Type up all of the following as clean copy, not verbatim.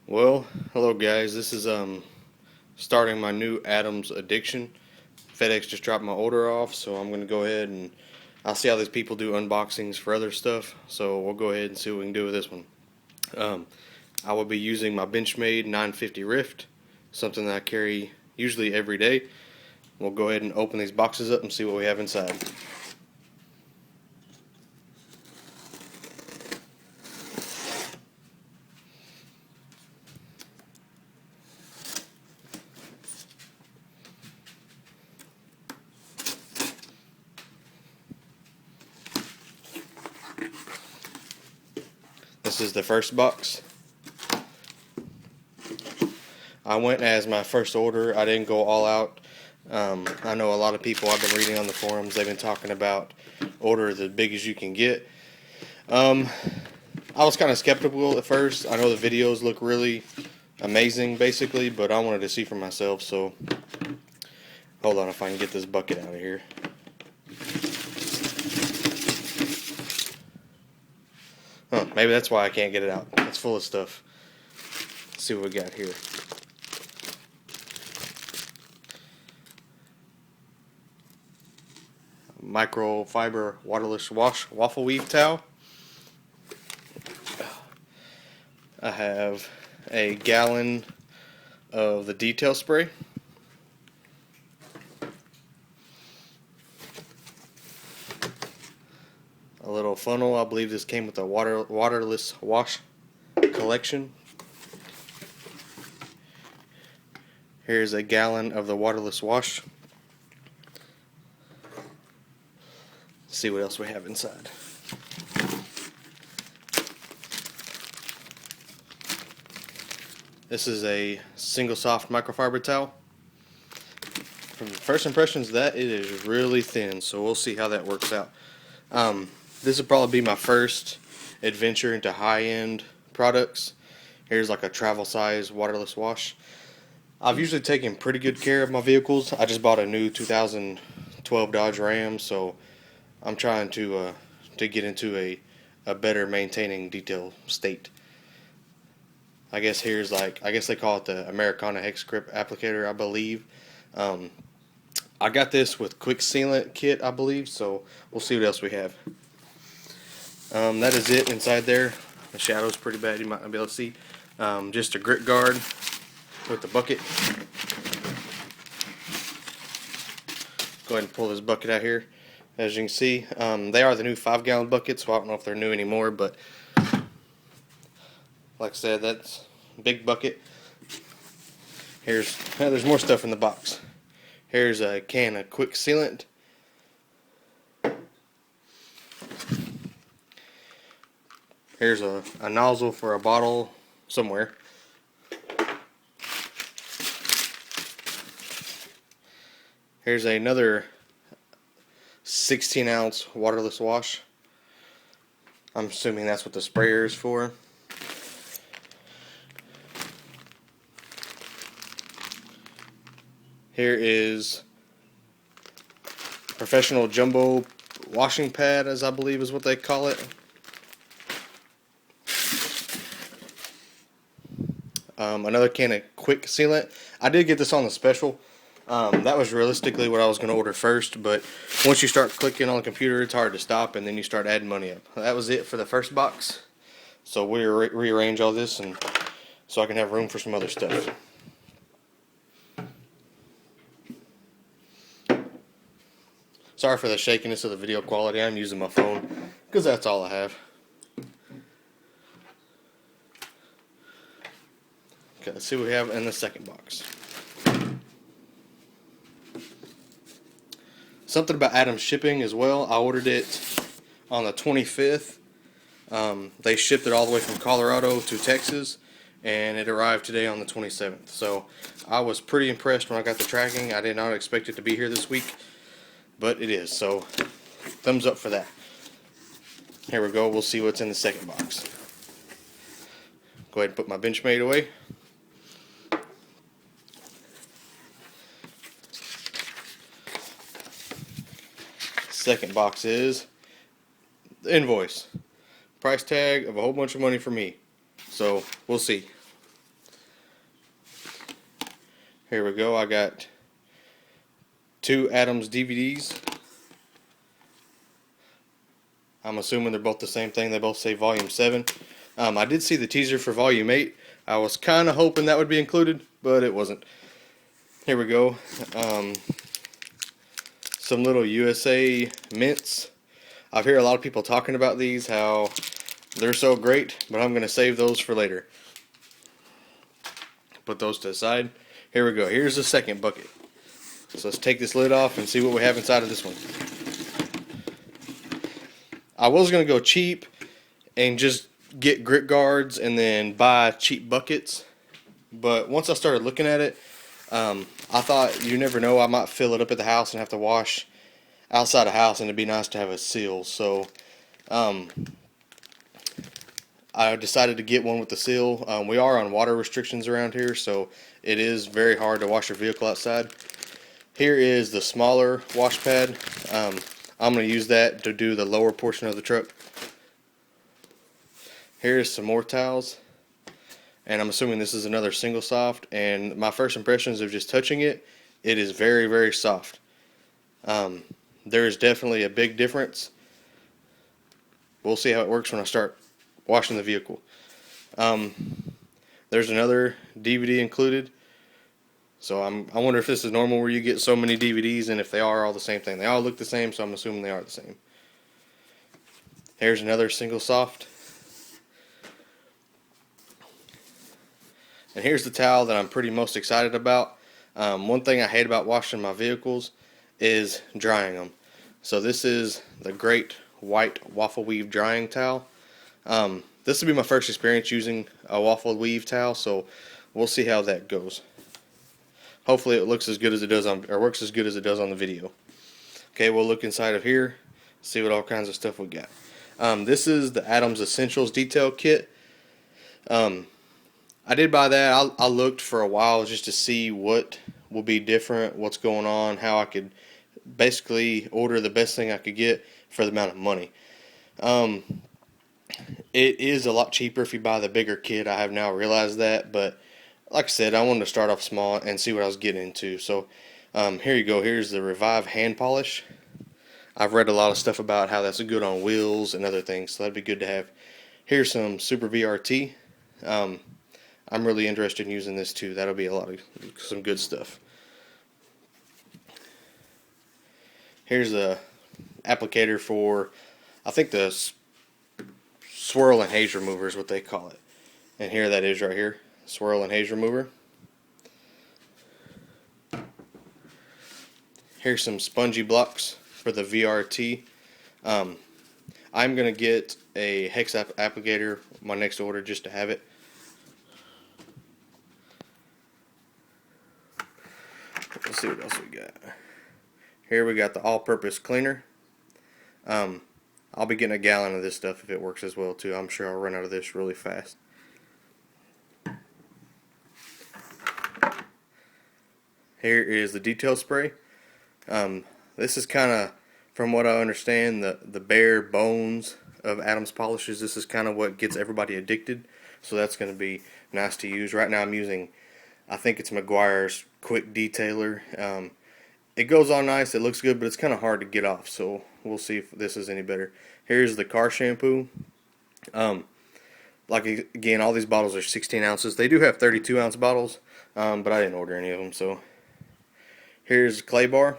Well, hello guys. This is starting my new Adams addiction. FedEx just dropped my order off, so I'm gonna go ahead and I'll see how these people do unboxings for other stuff. So we'll go ahead and see what we can do with this one. Um, I will be using my Benchmade 950 Rift, something that I carry usually every day. We'll go ahead and open these boxes up and see what we have inside. This is the first box. I went as my first order. I didn't go all out. I know a lot of people I've been reading on the forums, they've been talking about order as big as you can get. I was kind of skeptical at first. I know the videos look really amazing basically, but I wanted to see for myself, so hold on if I can get this bucket out of here. Maybe that's why I can't get it out. It's full of stuff. Let's see what we got here. Microfiber waterless waffle weave towel. I have a gallon of the detail spray. A little funnel. I believe this came with a waterless wash collection. Here's a gallon of the waterless wash. Let's see what else we have inside. This is a single soft microfiber towel. From first impressions, that it is really thin, so we'll see how that works out. This will probably be my first adventure into high-end products. Here's like a travel size waterless wash. I've usually taken pretty good care of my vehicles. I just bought a new 2012 Dodge Ram, so I'm trying to get into a better maintaining detail state. I guess here's I guess they call it the Americana Hex Grip applicator, I believe. I got this with quick sealant kit, I believe, so we'll see what else we have. That is it inside there. The shadow's pretty bad, you might not be able to see. Just a grit guard with the bucket. Go ahead and pull this bucket out here. As you can see, they are the new 5-gallon buckets, so I don't know if they're new anymore, but like I said, that's a big bucket. There's more stuff in the box. Here's a can of quick sealant. Here's a nozzle for a bottle somewhere. Here's another 16-ounce waterless wash. I'm assuming that's what the sprayer is for. Here is professional jumbo washing pad, as I believe is what they call it. Another can of quick sealant. I did get this on the special. That was realistically what I was going to order first, but once you start clicking on the computer, it's hard to stop, and then you start adding money up. That was it for the first box. So we'll rearrange all this, and so I can have room for some other stuff. Sorry for the shakiness of the video quality. I'm using my phone because that's all I have. Okay, let's see what we have in the second box. Something about Adams shipping as well. I ordered it on the 25th. They shipped it all the way from Colorado to Texas, and it arrived today on the 27th. So I was pretty impressed when I got the tracking. I did not expect it to be here this week, but it is. So thumbs up for that. Here we go. We'll see what's in the second box. Go ahead and put my Benchmade away. Second box is the invoice. Price tag of a whole bunch of money for me. So we'll see. Here we go. I got two Adams DVDs. I'm assuming they're both the same thing. They both say Volume 7. I did see the teaser for Volume 8. I was kind of hoping that would be included, but it wasn't. Here we go. Some little USA mints. I've heard a lot of people talking about these, how they're so great, but I'm going to save those for later. Put those to the side. Here we go. Here's the second bucket. So let's take this lid off and see what we have inside of this one. I was going to go cheap and just get grit guards and then buy cheap buckets. But once I started looking at it, I thought, you never know, I might fill it up at the house and have to wash outside the house, and it'd be nice to have a seal. So I decided to get one with the seal. We are on water restrictions around here, so it is very hard to wash your vehicle outside. Here is the smaller wash pad. I'm going to use that to do the lower portion of the truck. Here's some more towels. And I'm assuming this is another single soft. And my first impressions of just touching it, it is very, very soft. There is definitely a big difference. We'll see how it works when I start washing the vehicle. There's another DVD included. So I wonder if this is normal where you get so many DVDs, and if they are all the same thing. They all look the same, so I'm assuming they are the same. Here's another single soft. And here's the towel that I'm pretty most excited about. One thing I hate about washing my vehicles is drying them. So this is the Great White Waffle Weave Drying Towel. This will be my first experience using a waffle weave towel, so we'll see how that goes. Hopefully it looks as good as it does on, or works as good as it does on the video. Okay, we'll look inside of here, see what all kinds of stuff we got. This is the Adams Essentials Detail Kit. I did buy that. I looked for a while just to see what will be different, what's going on, how I could basically order the best thing I could get for the amount of money. It is a lot cheaper if you buy the bigger kit. I have now realized that, but like I said, I wanted to start off small and see what I was getting into. So here you go. Here's the Revive hand polish. I've read a lot of stuff about how that's good on wheels and other things, so that'd be good to have. Here's some Super VRT. I'm really interested in using this too. That'll be some good stuff. Here's a applicator for, I think, the swirl and haze remover is what they call it. And here that is right here, swirl and haze remover. Here's some spongy blocks for the VRT. I'm going to get a hex applicator, my next order, just to have it. Let's see what else we got. Here we got the all-purpose cleaner. I'll be getting a gallon of this stuff if it works as well too. I'm sure I'll run out of this really fast. Here is the detail spray. This is kind of, from what I understand, the bare bones of Adams polishes. This is kind of what gets everybody addicted. So that's going to be nice to use. Right now I'm using, I think it's Meguiar's Quick Detailer. It goes on nice, it looks good, but it's kind of hard to get off, so we'll see if this is any better. Here's the car shampoo. Like, again, all these bottles are 16 ounces. They do have 32 ounce bottles, but I didn't order any of them. So here's clay bar.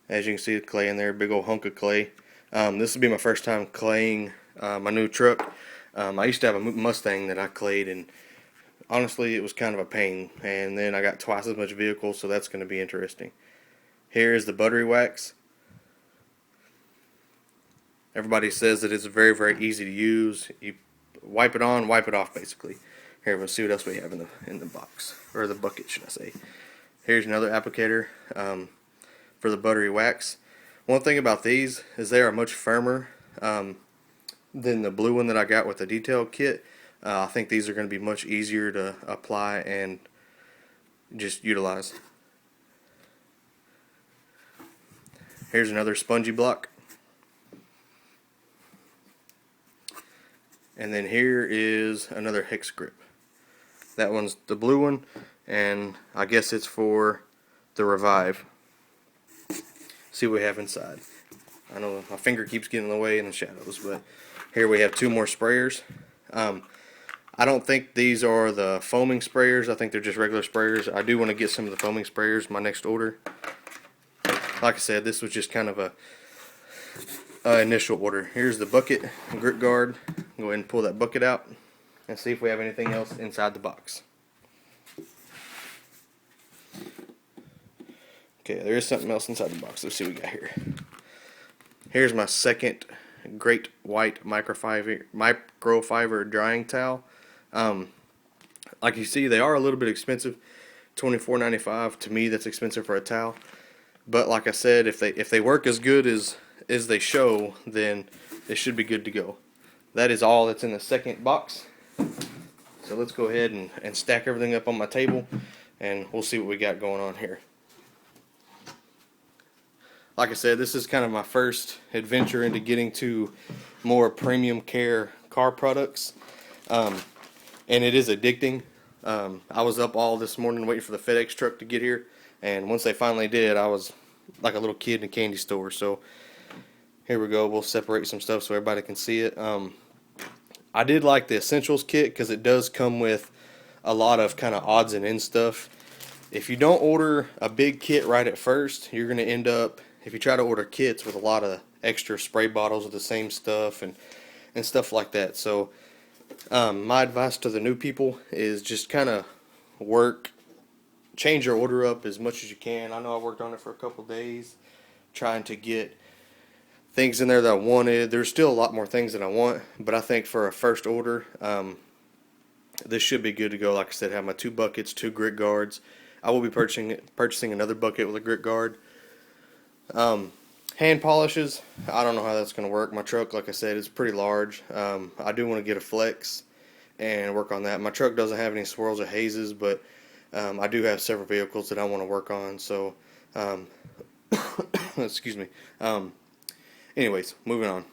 As you can see, the clay in there, big old hunk of clay. This will be my first time claying my new truck. I used to have a Mustang that I clayed, and honestly, it was kind of a pain, and then I got twice as much vehicle, so that's going to be interesting. Here is the buttery wax. Everybody says that it's very, very easy to use. You wipe it on, wipe it off, basically. Here, we'll see what else we have in the box, or the bucket, should I say. Here's another applicator for the buttery wax. One thing about these is they are much firmer than the blue one that I got with the detail kit. I think these are going to be much easier to apply and just utilize. Here's another spongy block. And then here is another hex grip. That one's the blue one, and I guess it's for the Revive. See what we have inside. I know my finger keeps getting in the way in the shadows, but here we have two more sprayers. I don't think these are the foaming sprayers. I think they're just regular sprayers. I do want to get some of the foaming sprayers my next order. Like I said, this was just kind of a initial order. Here's the bucket and grit guard. Go ahead and pull that bucket out and see if we have anything else inside the box. Okay, there is something else inside the box. Let's see what we got here. Here's my second Great White microfiber drying towel. Like you see, they are a little bit expensive, $24.95. To me, that's expensive for a towel. But like I said, if they work as good as they show, then it should be good to go. That is all that's in the second box. So let's go ahead and stack everything up on my table, and we'll see what we got going on here. Like I said, this is kind of my first adventure into getting to more premium care car products, and it is addicting. I was up all this morning waiting for the FedEx truck to get here, and once they finally did, I was like a little kid in a candy store. So here we go. We'll separate some stuff so everybody can see it. I did like the Essentials kit because it does come with a lot of kind of odds and ends stuff. If you don't order a big kit right at first, you're going to end up, if you try to order kits, with a lot of extra spray bottles of the same stuff and stuff like that. So my advice to the new people is just kind of change your order up as much as you can. I know I worked on it for a couple days trying to get things in there that I wanted. There's still a lot more things that I want, but I think for a first order, this should be good to go. Like I said, I have my 2 buckets, 2 grit guards. I will be purchasing another bucket with a grit guard. Hand polishes, I don't know how that's going to work. My truck, like I said, is pretty large. I do want to get a flex and work on that. My truck doesn't have any swirls or hazes, but I do have several vehicles that I want to work on. So, excuse me. Anyways, moving on.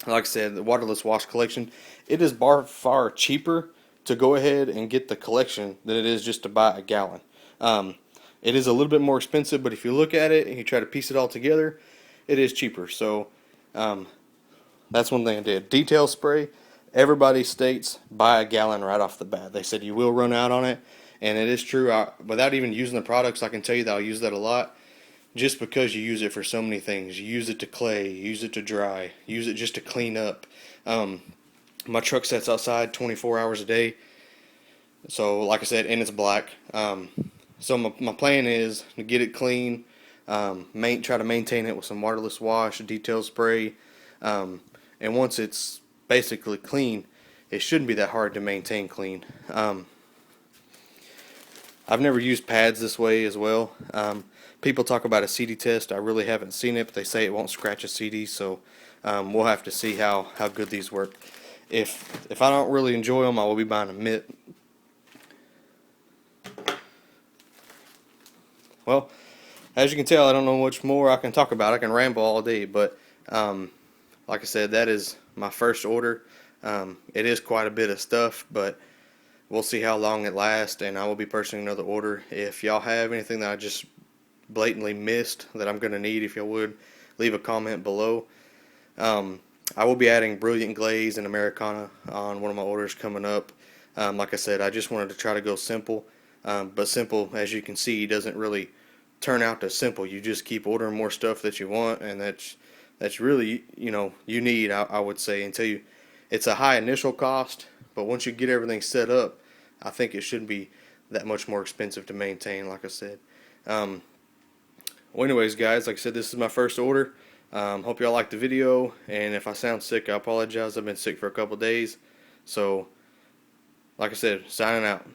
Like I said, the waterless wash collection, it is by far cheaper to go ahead and get the collection than it is just to buy a gallon. It is a little bit more expensive, but if you look at it and you try to piece it all together, it is cheaper. So that's one thing I did. Detail spray, everybody states buy a gallon right off the bat. They said you will run out on it, and it is true. Without even using the products, I can tell you that I'll use that a lot, just because you use it for so many things. You use it to clay, you use it to dry, you use it just to clean up. My truck sits outside 24 hours a day, so like I said, and it's black. So my plan is to get it clean, try to maintain it with some waterless wash, detail spray, and once it's basically clean, it shouldn't be that hard to maintain clean. I've never used pads this way as well. People talk about a CD test. I really haven't seen it, but they say it won't scratch a CD, so we'll have to see how good these work. If I don't really enjoy them, I will be buying a mitt. Well, as you can tell, I don't know much more I can talk about. I can ramble all day, but like I said, that is my first order. It is quite a bit of stuff, but we'll see how long it lasts, and I will be purchasing another order. If y'all have anything that I just blatantly missed that I'm going to need, if y'all would, leave a comment below. I will be adding Brilliant Glaze and Americana on one of my orders coming up. Like I said, I just wanted to try to go simple, but simple, as you can see, doesn't really turn out to simple. You just keep ordering more stuff that you want, and that's really, you need, I would say, it's a high initial cost, but once you get everything set up, I think it shouldn't be that much more expensive to maintain, like I said. Well, anyways, guys, like I said, this is my first order. Hope y'all liked the video, and if I sound sick, I apologize. I've been sick for a couple days. So, like I said, signing out.